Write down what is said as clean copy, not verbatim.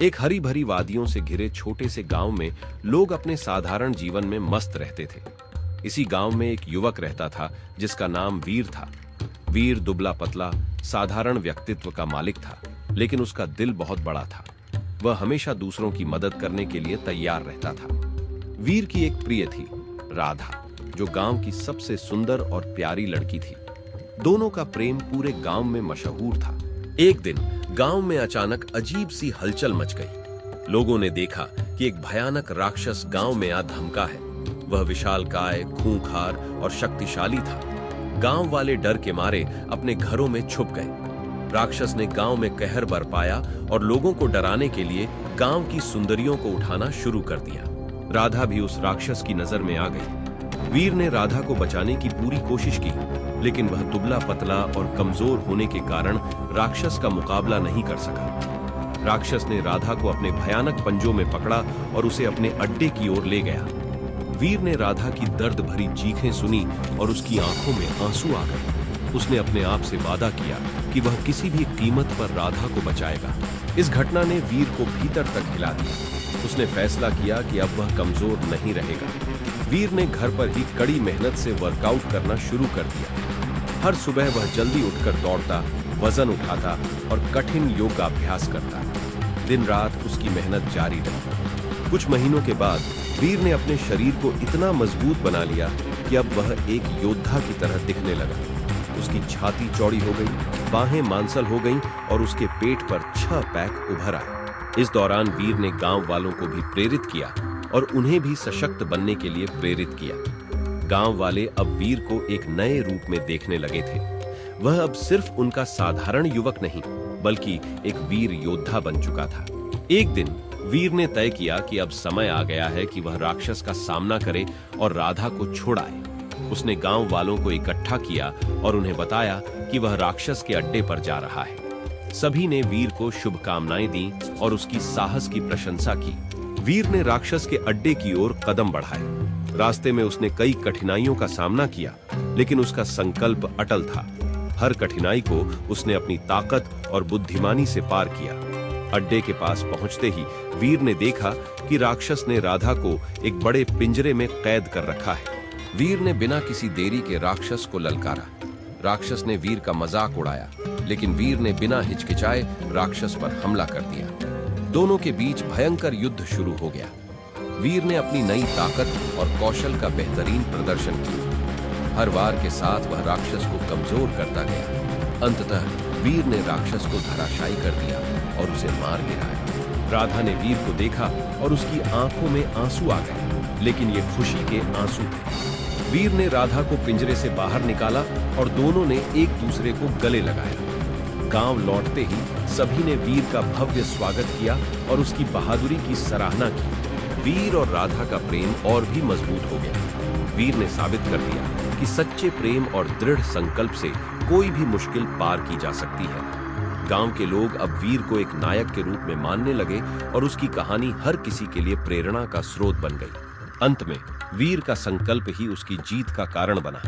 एक हरी भरी वादियों से घिरे छोटे से गांव में लोग अपने साधारण जीवन में मस्त रहते थे। इसी गांव में एक युवक रहता था जिसका नाम वीर था। वीर दुबला पतला साधारण व्यक्तित्व का मालिक था, लेकिन उसका दिल बहुत बड़ा था। वह हमेशा दूसरों की मदद करने के लिए तैयार रहता था। वीर की एक प्रिय थी, राधा, जो गांव की सबसे सुंदर और प्यारी लड़की थी। दोनों का प्रेम पूरे गांव में मशहूर था। एक दिन गांव में अचानक अजीब सी हलचल मच गई। लोगों ने देखा कि एक भयानक राक्षस गांव में आ धमका है। वह विशालकाय, खूंखार और शक्तिशाली था। गांव वाले डर के मारे अपने घरों में छुप गए। राक्षस ने गांव में कहर बरपाया और लोगों को डराने के लिए गांव की सुंदरियों को उठाना शुरू कर दिया। राधा भी उस राक्षस की नजर में आ गई। वीर ने राधा को बचाने की पूरी कोशिश की, लेकिन वह दुबला पतला और कमजोर होने के कारण राक्षस का मुकाबला नहीं कर सका। राक्षस ने राधा को अपने भयानक पंजों में पकड़ा और उसे अपने अड्डे की ओर ले गया। वीर ने राधा की दर्द भरी चीखें सुनी और उसकी आंखों में आंसू आ गए। उसने अपने आप से वादा किया कि वह किसी भी कीमत पर राधा को बचाएगा। इस घटना ने वीर को भीतर तक हिला दिया। उसने फैसला किया कि अब वह कमजोर नहीं रहेगा। वीर ने घर पर ही कड़ी मेहनत से वर्कआउट करना शुरू कर दिया। हर सुबह वह जल्दी उठकर दौड़ता, वजन उठाता और कठिन योगाभ्यास करता। दिन रात उसकी मेहनत जारी रही। कुछ महीनों के बाद वीर ने अपने शरीर को इतना मजबूत बना लिया कि अब वह एक योद्धा की तरह दिखने लगा। उसकी छाती चौड़ी हो गई, बाहें मांसल हो गईं और उसके पेट पर 6 पैक उभर आए। इस दौरान वीर ने गांव वालों को भी प्रेरित किया और उन्हें भी सशक्त बनने के लिए प्रेरित किया। गांव वाले अब वीर को एक नए रूप में देखने लगे थे। वह अब सिर्फ उनका साधारण युवक नहीं, बल्कि एक वीर योद्धा बन चुका था। एक दिन वीर ने तय किया कि अब समय आ गया है कि वह राक्षस का सामना करे और राधा को छुड़ाए। उसने गांव वालों को इकट्ठा किया और उन्हें बताया कि वह राक्षस के अड्डे पर जा रहा है। सभी ने वीर को शुभकामनाएं दी और उसकी साहस की प्रशंसा की। वीर ने राक्षस के अड्डे की ओर कदम बढ़ाए। रास्ते में उसने कई कठिनाइयों का सामना किया, लेकिन उसका संकल्प अटल था। हर कठिनाई को उसने अपनी ताकत और बुद्धिमानी से पार किया। अड्डे के पास पहुंचते ही वीर ने देखा कि राक्षस ने राधा को एक बड़े पिंजरे में कैद कर रखा है। वीर ने बिना किसी देरी के राक्षस को ललकारा। राक्षस ने वीर का मजाक उड़ाया, लेकिन वीर ने बिना हिचकिचाए राक्षस पर हमला कर दिया। दोनों के बीच भयंकर युद्ध शुरू हो गया। वीर ने अपनी नई ताकत और कौशल का बेहतरीन प्रदर्शन किया। हर वार के साथ वह राक्षस को कमजोर करता गया। अंततः वीर ने राक्षस को धराशायी कर दिया और उसे मार गिराया। राधा ने वीर को देखा और उसकी आंखों में आंसू आ गए, लेकिन ये खुशी के आंसू थे। वीर ने राधा को पिंजरे से बाहर निकाला और दोनों ने एक दूसरे को गले लगाया। गांव लौटते ही सभी ने वीर का भव्य स्वागत किया और उसकी बहादुरी की सराहना की। वीर और राधा का प्रेम और भी मजबूत हो गया। वीर ने साबित कर दिया कि सच्चे प्रेम और दृढ़ संकल्प से कोई भी मुश्किल पार की जा सकती है। गांव के लोग अब वीर को एक नायक के रूप में मानने लगे और उसकी कहानी हर किसी के लिए प्रेरणा का स्रोत बन गई। अंत में वीर का संकल्प ही उसकी जीत का कारण बना।